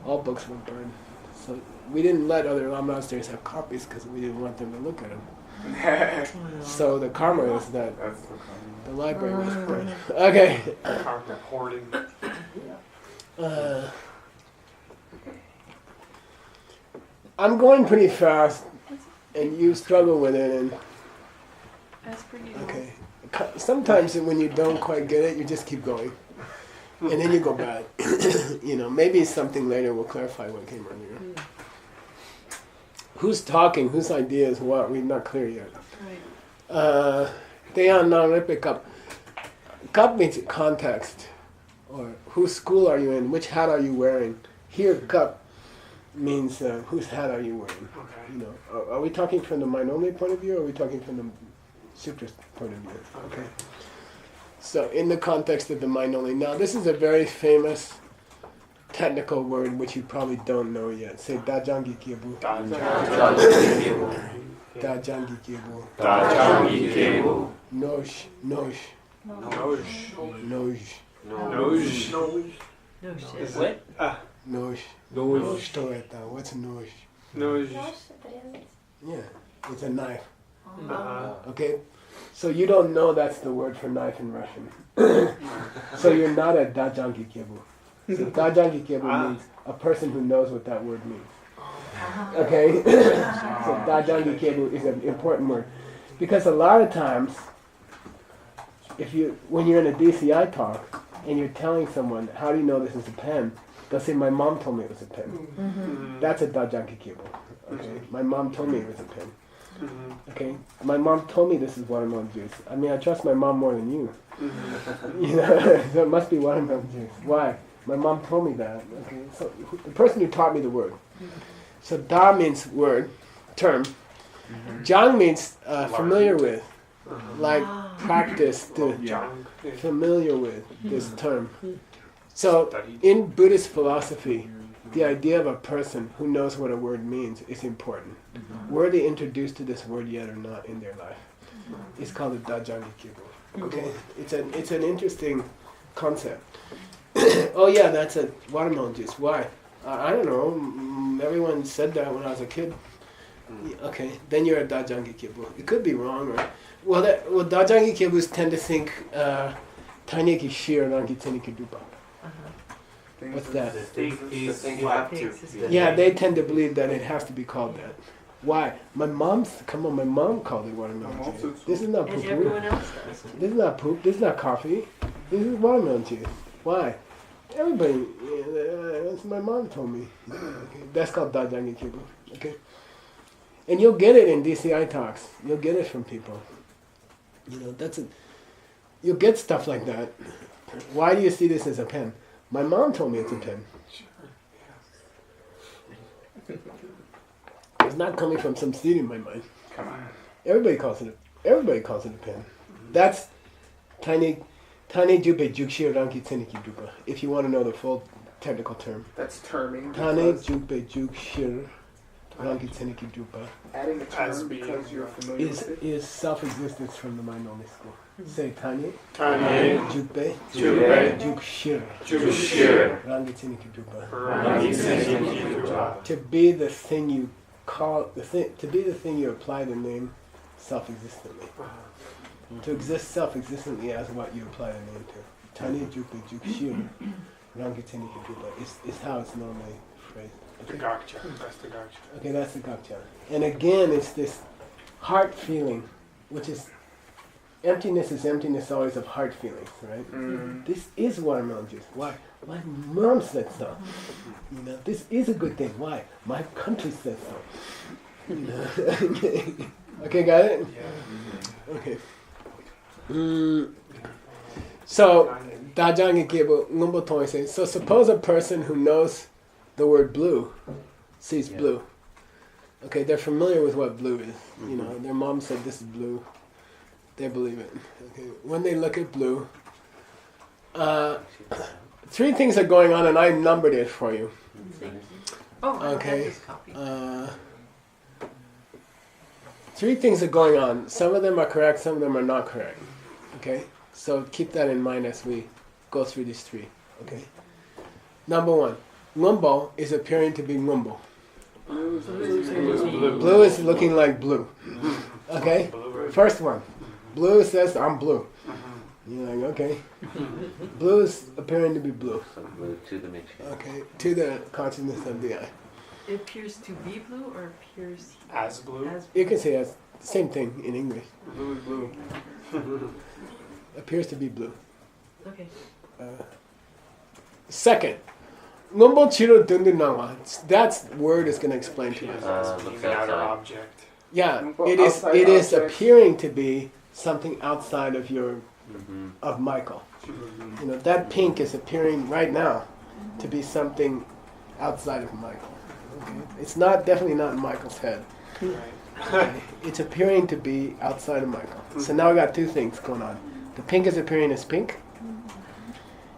Speaker 2: All books were burned. So we didn't let other monasteries have copies because we didn't want them to look at them. So the karma is that
Speaker 3: That's so common.
Speaker 2: the library was burned. Okay.
Speaker 4: Karma hoarding.
Speaker 2: I'm going pretty fast, and you struggle with it. And
Speaker 5: As per usual.
Speaker 2: okay, sometimes when you don't quite get it, you just keep going, and then you go back. Maybe something later will clarify what came earlier. Who's talking? Whose idea is what? We're not clear yet.
Speaker 5: Right.
Speaker 2: Kaya non-repic cup. Cup means context, or whose school are you in? Which hat are you wearing? Here, cup means whose hat are you wearing?
Speaker 4: Okay.
Speaker 2: Are we talking from the mind-only point of view, or are we talking from the sutra's point of view? Okay. So in the context of the mind-only. Now, this is a very famous technical word which you probably don't know yet. Say dajangi kyebu. Dajangi kyebu. Nosh. Nosh.
Speaker 4: Nosh.
Speaker 2: Nosh.
Speaker 4: Nosh.
Speaker 5: No shit.
Speaker 4: Is it?
Speaker 2: Nosh. Nosh. What's nosh?
Speaker 4: Nosh.
Speaker 2: Yeah, it's a knife.
Speaker 4: Uh-huh.
Speaker 2: Okay? So you don't know that's the word for knife in Russian. So you're not a dajangi kyebu. So dajangi kyebu means a person who knows what that word means. Okay? So dajangi kyebu is an important word. Because a lot of times, when you're in a DCI talk and you're telling someone, how do you know this is a pen? They'll say, my mom told me it was a pen.
Speaker 4: Mhm.
Speaker 2: That's a dajangi kyebu. Okay? My mom told me it was a pen.
Speaker 4: Mhm.
Speaker 2: Okay? My mom told me this is watermelon juice. I mean, I trust my mom more than you.
Speaker 4: Mhm.
Speaker 2: So it must be watermelon juice. Why? My mom told me that. Okay, so the person who taught me the word. So da means word, term. Jang means familiar with, like practice, to
Speaker 4: Jang. Yeah.
Speaker 2: familiar with this term. So in Buddhist philosophy, the idea of a person who knows what a word means is important. Were they introduced to this word yet or not in their life? It's called a dajangi kyebu. Okay, it's an interesting concept. Oh yeah, that's a watermelon juice. Why? I don't know. Everyone said that when I was a kid. Okay, then you're a dajangi kyebu. It could be wrong, or dajangi kyebus tend to think taneki shir rangi teniki dupa. What's that?
Speaker 1: The thing you have to.
Speaker 2: Yeah, they tend to believe that it has to be called that. Why? My mom called it watermelon
Speaker 3: My mom
Speaker 2: juice.
Speaker 3: said so.
Speaker 2: This is not
Speaker 5: And
Speaker 2: poo-poo.
Speaker 5: everyone else does.
Speaker 2: This is not poop. This is not coffee. This is watermelon juice. Why? Everybody. That's my mom told me. Okay. That's called dajangi kyebu. Okay. And you'll get it in DCI talks. You'll get it from people. You'll get stuff like that. Why do you see this as a pen? My mom told me it's a pen. It's not coming from some seed in my mind.
Speaker 3: Come on.
Speaker 2: Everybody calls it a pen. That's tiny jupe jukshir ranki teniki dupa. If you want to know the full technical term.
Speaker 3: That's terming.
Speaker 2: Tane
Speaker 3: because
Speaker 2: jupe jukshir ranki teniki dupa
Speaker 3: adding a
Speaker 4: As
Speaker 3: term
Speaker 4: being-
Speaker 3: because you're familiar with it.
Speaker 2: is self-existence from the mind only school. Say tane
Speaker 4: Tane.
Speaker 2: jupe
Speaker 7: Jupe.
Speaker 2: jukshir
Speaker 7: Jushir.
Speaker 2: ranki teniki dupa.
Speaker 4: Rangi
Speaker 2: To be the thing you call to be the thing you apply the name self-existently. To exist self-existently as what you apply the name to. Tani jupe jukshir rangi teniki dupa is how it's normally phrased.
Speaker 4: The gakcha. That's the gakcha.
Speaker 2: Okay, that's the gakcha. And again, it's this heart feeling, which is emptiness is emptiness always of heart feelings, right? This is watermelon juice. Why? My mom said so. This is a good thing. Why? My country said so. Okay, got it?
Speaker 4: Yeah.
Speaker 2: Okay. So, dajangi kyebu ngumbo toi says, so suppose a person who knows the word blue sees blue. Okay, they're familiar with what blue is. Their mom said this is blue. They believe it. Okay. When they look at blue, three things are going on, and I numbered it for you.
Speaker 5: Oh, I
Speaker 2: Okay.
Speaker 5: have this copy.
Speaker 2: Three things are going on. Some of them are correct, some of them are not correct. Okay? So keep that in mind as we go through these three. Okay? Number one, Lumbo is appearing to be Lumbo. Blue is looking like blue. Okay? First one. Blue says, I'm blue. You're like, okay. Blue is appearing to be blue.
Speaker 8: So blue to the mixture.
Speaker 2: Okay? To the consciousness of the eye.
Speaker 5: It appears to be blue or appears
Speaker 4: As blue.
Speaker 5: as
Speaker 2: You can say that's the same thing in English.
Speaker 3: Blue is blue.
Speaker 2: Appears to be blue.
Speaker 5: Okay.
Speaker 2: Second, Lumbo Chiro Dundunawa. That word is going to explain to us.
Speaker 8: Looks
Speaker 4: Being an outer
Speaker 8: outside.
Speaker 4: object.
Speaker 2: Yeah,
Speaker 3: Lumbo
Speaker 2: it is.
Speaker 3: outside
Speaker 2: It is
Speaker 3: object.
Speaker 2: appearing to be something outside of your
Speaker 8: Mm-hmm.
Speaker 2: of Michael. You know, that pink is appearing right now to be something outside of Michael. Okay? It's not definitely not in Michael's head.
Speaker 4: Right.
Speaker 2: Okay? It's appearing to be outside of Michael. So now we got two things going on. The pink is appearing as pink,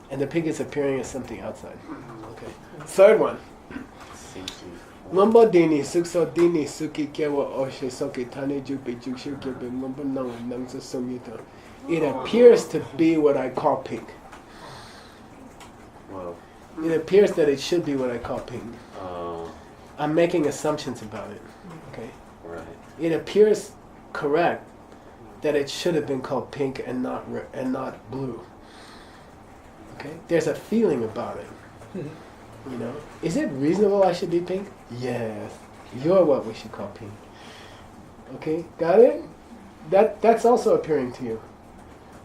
Speaker 2: and the pink is appearing as something outside. Okay. Third one.
Speaker 8: Seems to be
Speaker 2: Lumbo dini sukso dini suki kewa oshe soki tane jupi jukshu kepe lumbo nang nangsa songito. It appears to be what I call pink.
Speaker 8: Whoa.
Speaker 2: It appears that it should be what I call pink.
Speaker 8: Oh,
Speaker 2: I'm making assumptions about it. Okay.
Speaker 8: right.
Speaker 2: It appears correct that it should have been called pink and not blue. Okay. There's a feeling about it. You know, is it reasonable I should be pink? Yes. You're what we should call pink. Okay, got it? That's also appearing to you.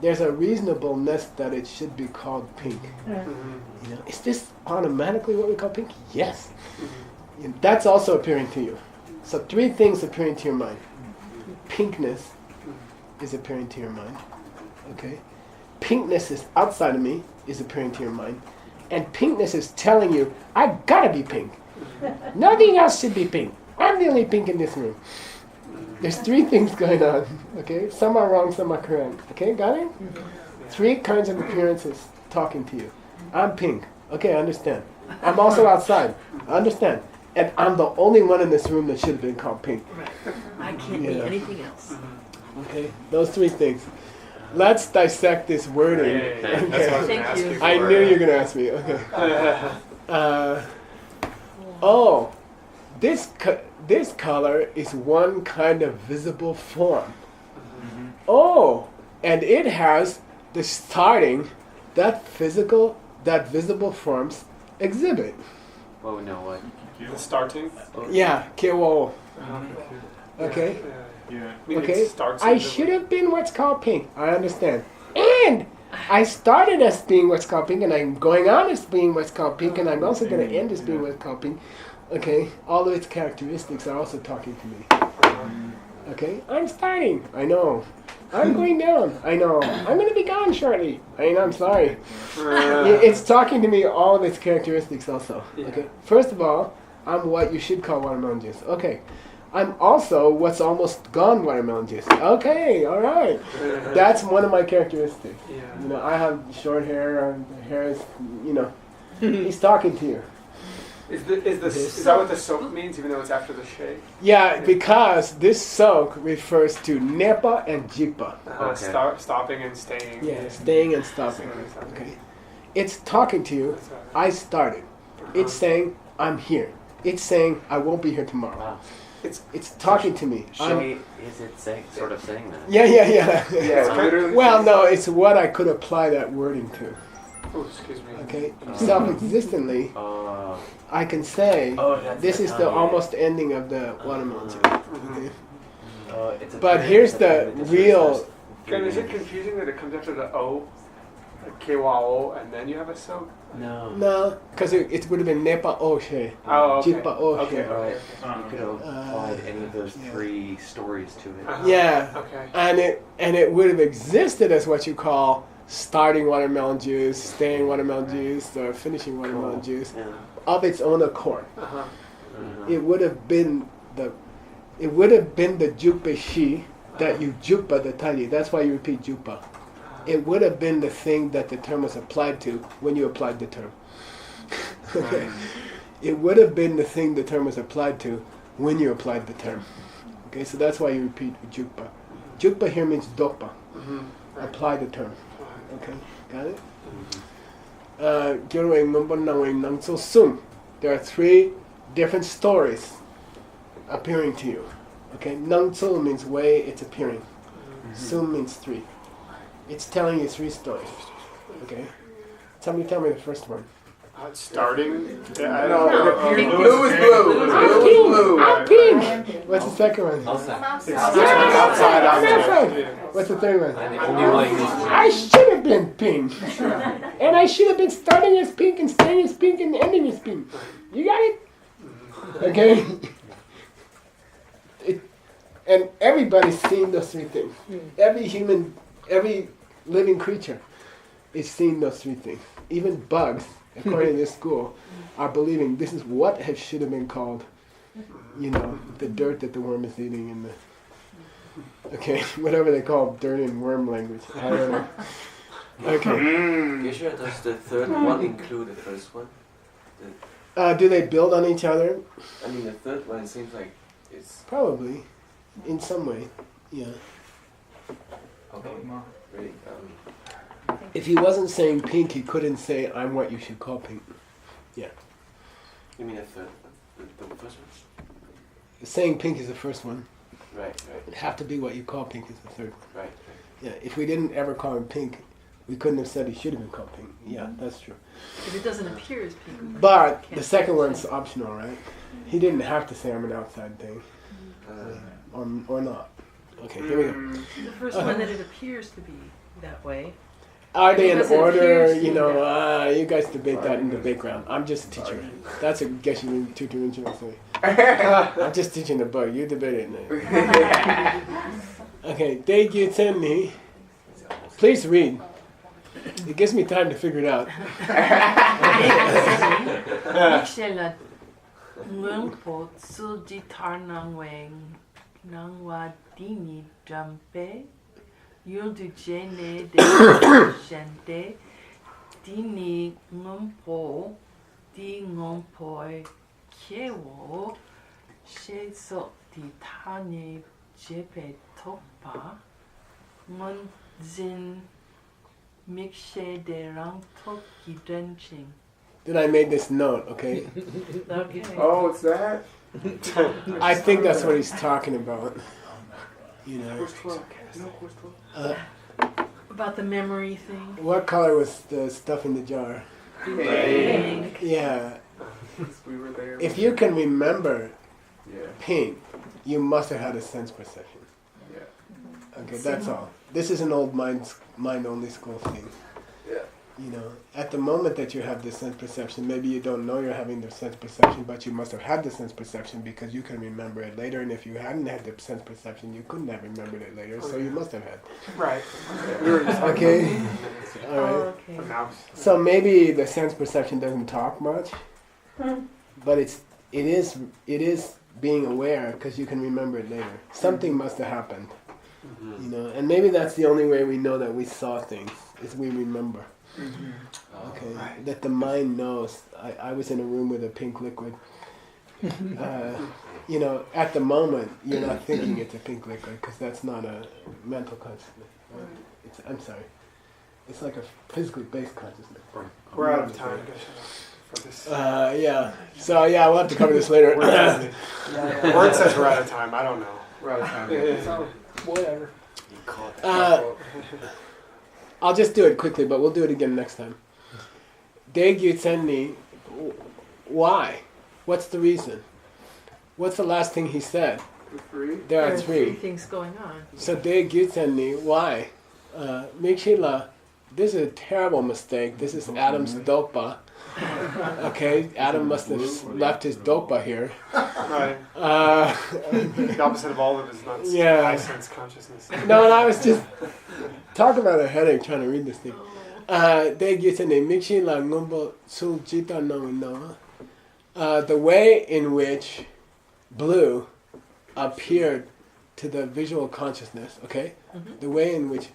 Speaker 2: There's a reasonableness that it should be called pink. You know, is this automatically what we call pink? Yes. And that's also appearing to you. So three things appearing to your mind. Pinkness is appearing to your mind. Okay. Pinkness is outside of me is appearing to your mind. And pinkness is telling you, I gotta be pink. Nothing else should be pink. I'm the only pink in this room. There's three things going on. Okay? Some are wrong, some are correct. Okay, got it? Three kinds of appearances talking to you. I'm pink. Okay, I understand. I'm also outside. I understand. And I'm the only one in this room that should have been called pink.
Speaker 5: right. I can't be
Speaker 2: Yeah.
Speaker 5: anything else.
Speaker 2: Okay? Those three things. Let's dissect this wording.
Speaker 4: Yeah. That's what I was
Speaker 5: Thank
Speaker 4: gonna ask
Speaker 5: you.
Speaker 4: you.
Speaker 2: I
Speaker 4: for.
Speaker 2: knew you were going to ask me. Okay. Oh, this color is one kind of visible form. Oh, and it has the starting that visible forms exhibit.
Speaker 8: Well, no, what?
Speaker 4: The starting.
Speaker 2: Yeah, kewo. Okay.
Speaker 4: Yeah. I mean,
Speaker 2: Okay.
Speaker 4: It starts
Speaker 2: I
Speaker 4: with the-
Speaker 2: should have been what's called pink. I understand. And I started as being what's called pink, and I'm going on as being what's called pink, and I'm also going to end as being what's called pink. Okay. All of its characteristics are also talking to me. Okay. I'm starting. I know. I'm going down. I know. I'm going to be gone shortly. I'm sorry. It's talking to me all of its characteristics also.
Speaker 4: Yeah.
Speaker 2: Okay. First of all, I'm what you should call watermelon juice. Okay. I'm also what's almost gone watermelon juice. Okay, all right. That's one of my characteristics.
Speaker 4: Yeah.
Speaker 2: You know, I have short hair, the hair is, you know, he's talking to you.
Speaker 4: Is that what the soap means, even though it's after the shake?
Speaker 2: Yeah, because this soak refers to nepa and jipa.
Speaker 8: Okay.
Speaker 4: Stopping and staying.
Speaker 2: Yeah, staying and stopping. Okay. It's talking to you.
Speaker 4: That's right.
Speaker 2: I started. It's saying, I'm here. It's saying, I won't be here tomorrow.
Speaker 8: Wow.
Speaker 2: It's talking to me.
Speaker 8: Shay, is it sort of saying that?
Speaker 2: Yeah.
Speaker 3: Yeah, literally.
Speaker 2: Well, no, it's what I could apply that wording to.
Speaker 4: Oh, excuse me.
Speaker 2: Okay? Self-existently, I can say,
Speaker 8: that's
Speaker 2: this
Speaker 8: it.
Speaker 2: is the
Speaker 8: Oh, yeah.
Speaker 2: almost ending of the watermelon juice. Okay?
Speaker 8: It's a
Speaker 2: But
Speaker 8: very-
Speaker 2: here's
Speaker 8: it's a
Speaker 2: the
Speaker 8: very
Speaker 2: real...
Speaker 8: different-
Speaker 4: Ken, is it confusing that it comes after the O, like K-W-O, and then you have a soap?
Speaker 8: No.
Speaker 2: No, because it would have been nepa oshe.
Speaker 4: Oh, okay.
Speaker 2: Jipa oshe.
Speaker 4: Okay,
Speaker 8: Right.
Speaker 4: okay.
Speaker 8: You could have applied any of those
Speaker 2: yeah.
Speaker 8: three stories to it.
Speaker 4: Uh-huh.
Speaker 2: Yeah.
Speaker 4: Okay.
Speaker 2: And it would have existed as what you call starting watermelon juice, staying watermelon juice, or finishing watermelon juice
Speaker 8: Yeah.
Speaker 2: of its own accord.
Speaker 4: Uh-huh.
Speaker 8: Uh-huh.
Speaker 2: It would have been the jupe shi that you jupa the tali. That's why you repeat jupa. It would have been the thing that the term was applied to when you applied the term. Okay. It would have been the thing the term was applied to when you applied the term. Okay, so that's why you repeat jupa. Jupa here means dopa. Apply the term. Okay, got it? There are 3 different stories appearing to you. Okay, nangsul means way it's appearing. Sum means 3. It's telling you 3 stories. Okay, somebody tell me the first one.
Speaker 4: Starting.
Speaker 3: No,
Speaker 5: Pink
Speaker 3: blue is blue. Blue is blue.
Speaker 2: I'm pink. What's the second one?
Speaker 8: Outside.
Speaker 4: Outside.
Speaker 2: What's the third one?
Speaker 8: I'm the only one who's
Speaker 2: I should have been pink. And I should have been starting as pink and staying as pink and ending as pink. You got it? Okay? And everybody's seen those 3 things. Every human, every living creature is seeing those 3 things. Even bugs, according to this school, are believing this is what should have been called, the dirt that the worm is eating in the... Okay, whatever they call dirt in worm language. I don't know. Okay.
Speaker 1: Geshe, does the third one include the first one?
Speaker 2: Do they build on each other?
Speaker 1: I mean, the third one seems like it's
Speaker 2: Probably. In some way. Yeah.
Speaker 1: okay. Great.
Speaker 2: If he wasn't saying pink, he couldn't say, I'm what you should call pink.
Speaker 1: You mean the third one? The first one?
Speaker 2: Saying pink is the first one.
Speaker 1: Right.
Speaker 2: It'd have to be what you call pink is the third one.
Speaker 1: Right.
Speaker 2: Yeah, if we didn't ever call him pink, we couldn't have said he should have been called pink. Yeah, that's true.
Speaker 5: If it doesn't appear as pink.
Speaker 2: But the second one's optional, right? He didn't have to say I'm an outside thing. Or not. Okay, here we go.
Speaker 5: The first one that it appears to be that way.
Speaker 2: Are they in
Speaker 5: Because it
Speaker 2: order?
Speaker 5: appears to be
Speaker 2: You guys debate that in the background. I'm just a teacher. That's a Geshe tutor thing. I'm just teaching the book. You debate it now. Okay, Deigyu Tenni. Please read. It gives me time to figure it out.
Speaker 5: Michelle Ngpo Tsuji Tarnangweng Nangwa Dini Jampe Yuldu Jene de Gente Dini Ngpo Di Ngpoi Kiewo Sheso Di Tani Jepe Topa Munzin Mikshe de Rang Toki Drenching.
Speaker 2: Then I made this note, okay?
Speaker 5: Okay.
Speaker 3: Oh, it's that?
Speaker 2: I think that's what he's talking about.
Speaker 3: Where's 12? No, where's 12?
Speaker 5: About the memory thing.
Speaker 2: What color was the stuff in the jar?
Speaker 5: Pink.
Speaker 2: Yeah.
Speaker 3: We were there.
Speaker 2: If you can remember
Speaker 3: Yeah.
Speaker 2: pink, you must have had a sense perception.
Speaker 3: Yeah.
Speaker 2: Okay, that's all. This is an old mind-only school thing.
Speaker 3: Yeah.
Speaker 2: At the moment that you have this sense perception, maybe you don't know you're having the sense perception, but you must have had the sense perception because you can remember it later. And if you hadn't had the sense perception, you couldn't have remembered it later. So you must have had.
Speaker 4: Right.
Speaker 2: Okay. All right.
Speaker 5: Oh, okay.
Speaker 2: So maybe the sense perception doesn't talk much, but it is being aware because you can remember it later. Something must have happened, and maybe that's the only way we know that we saw things is we remember. Okay, that the mind knows. I was in a room with a pink liquid. At the moment you're not thinking it's a pink liquid because that's not a mental consciousness. I'm sorry. It's like a physically based consciousness.
Speaker 4: We're out of time for this.
Speaker 2: Yeah. So yeah, we'll have to cover this later.
Speaker 4: Word says we're out of time. I don't know.
Speaker 3: We're out of time.
Speaker 4: So, whatever.
Speaker 2: I'll just do it quickly, but we'll do it again next time. Deigyu Tenni, why? What's the reason? What's the last thing he said?
Speaker 3: The 3?
Speaker 2: There are
Speaker 5: There are 3
Speaker 2: 3.
Speaker 5: things going on.
Speaker 2: So Deigyu Tenni, why? Mikshila, this is a terrible mistake. This is Adam's dopa. Okay, Adam must have left his dopa here.
Speaker 4: Right. The opposite of all of it is not high sense consciousness.
Speaker 2: No, and I was just talking about a headache trying to read this thing. The way in which blue appeared to the visual consciousness, okay? The way in which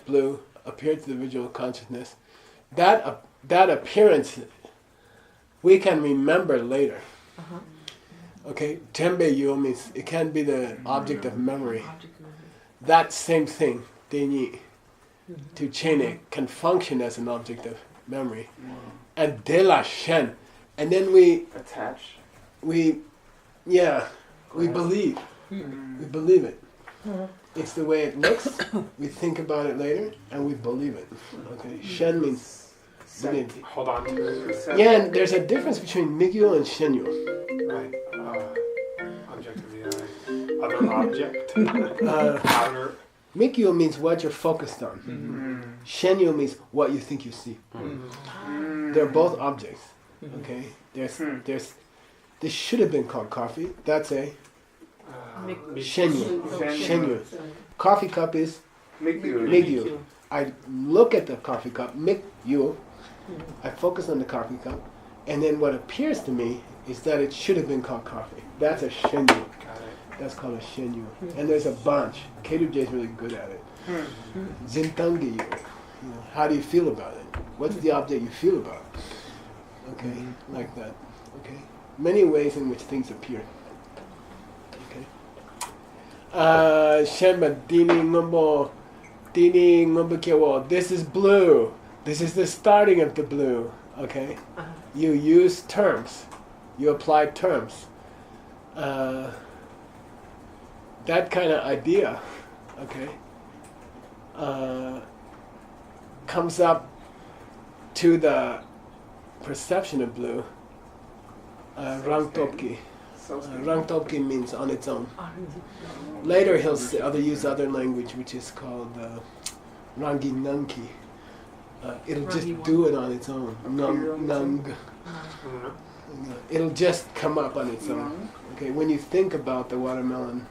Speaker 2: blue appeared to the visual consciousness, that appearance we can remember later. Okay, tenbei-yu means it can be the object of memory. That same thing, denyi, to chene, can function as an object of memory. And de la shen, and then we believe. We believe it. It's the way it looks, we think about it later, and we believe it. Okay, shen means believe.
Speaker 4: Hold on to it.
Speaker 2: Yeah, and there's a difference between migyo and shenyo.
Speaker 4: Right. Object of the eye. Other object. Outer.
Speaker 2: Migyo means what you're focused on. Shenyo means what you think you see. They're both objects. Okay? There's this should have been called coffee. That's a shenyo. Shenyo. Coffee cup is migyo. I look at the coffee cup, migyo. I focus on the coffee cup, and then what appears to me is that it should have been called coffee. That's a shenyo.
Speaker 4: Got it.
Speaker 2: That's called a shenyu. And there's a bunch. K2J is really good at it. Zintangi. How do you feel about it? What's the object you feel about? Okay, like that. Okay. Many ways in which things appear. Okay. Shenba dini ngombo kewo. This is blue. This is the starting of the blue. Okay. You use terms. You apply terms. That kind of idea, okay, comes up to the perception of blue. Rangtopki. Rangtopki means on its own. Later he'll use other language which is called rangi nanki. It'll just do it on its own. Nung. It'll just come up on its own. Okay, when you think about the watermelon,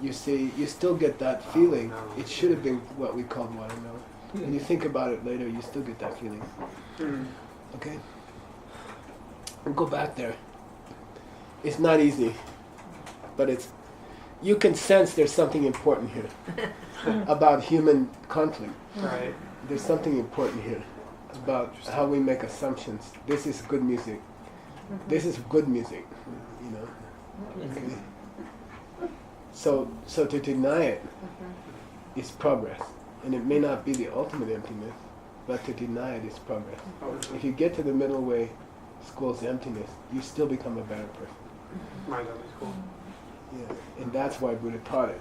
Speaker 2: you still get that feeling. It should have been what we called watermelon. When you think about it later, you still get that feeling. Okay? We'll go back there. It's not easy, but you can sense there's something important here about human conflict.
Speaker 4: Right.
Speaker 2: There's something important here about how we make assumptions. This is good music. This is good music, you know. Okay. So to deny it is progress, and it may not be the ultimate emptiness, but to deny it is progress. If you get to the middle way, school's emptiness, you still become a better person.
Speaker 4: Mind only school.
Speaker 2: Yeah, and that's why Buddha taught it.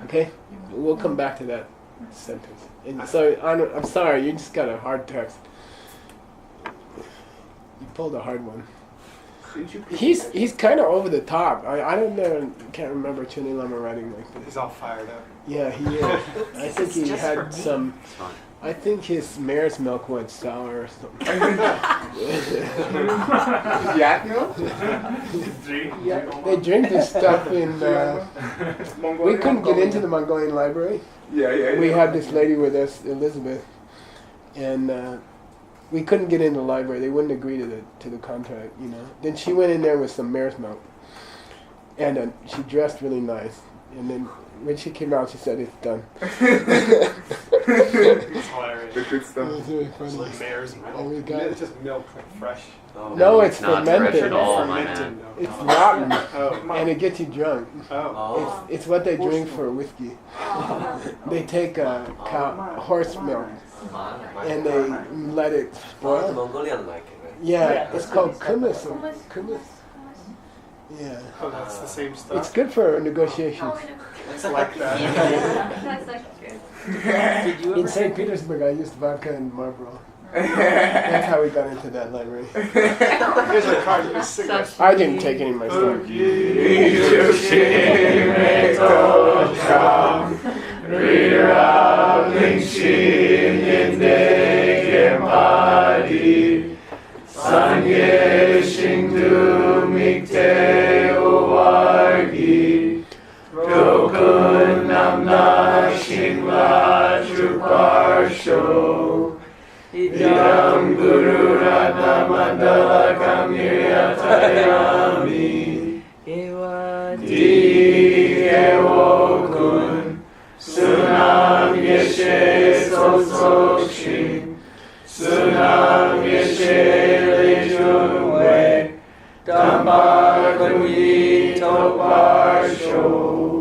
Speaker 2: Okay, we'll come back to that sentence. And so I'm sorry, you just got a hard text. You pulled a hard one. He's kind of over the top. I don't know, can't remember Chuni Lama writing like this.
Speaker 4: He's all fired up.
Speaker 2: Yeah, he is. I think he had some. I think his mare's milk went sour or something.
Speaker 3: Yak milk?
Speaker 2: They drink this stuff in. We couldn't get into the Mongolian library.
Speaker 3: Yeah.
Speaker 2: We had this lady with us, Elizabeth, and we couldn't get into the library. They wouldn't agree to the contract, you know. Then she went in there with some mare's milk, and she dressed really nice. And then when she came out, she said, "It's done."
Speaker 4: It's hilarious.
Speaker 3: The good stuff.
Speaker 2: It was really
Speaker 4: It's
Speaker 2: funny.
Speaker 4: like mare's milk.
Speaker 2: And we got
Speaker 4: It's just milk, like fresh.
Speaker 2: No, it's
Speaker 8: not
Speaker 2: fermented.
Speaker 8: fresh at all, my
Speaker 4: Fermented
Speaker 8: man.
Speaker 4: milk.
Speaker 2: It's rotten,
Speaker 4: Oh,
Speaker 2: and it gets you drunk.
Speaker 4: oh.
Speaker 2: It's what they drink for whiskey. They take horse milk and they let it
Speaker 1: The
Speaker 2: spoil.
Speaker 1: Mongolian like it, right?
Speaker 2: Yeah, it's called kumis. Kumis. Yeah,
Speaker 4: Oh, that's the same
Speaker 2: it's
Speaker 4: stuff.
Speaker 2: good for negotiations.
Speaker 4: It's like that.
Speaker 6: That's actually good.
Speaker 2: In St. Petersburg, I used vodka and Marlboro. That's how we got into that library.
Speaker 4: Here's a card. Here's cigarettes.
Speaker 2: I didn't take any myself.
Speaker 9: Ewa
Speaker 7: Dhamma Gui Tobar Show.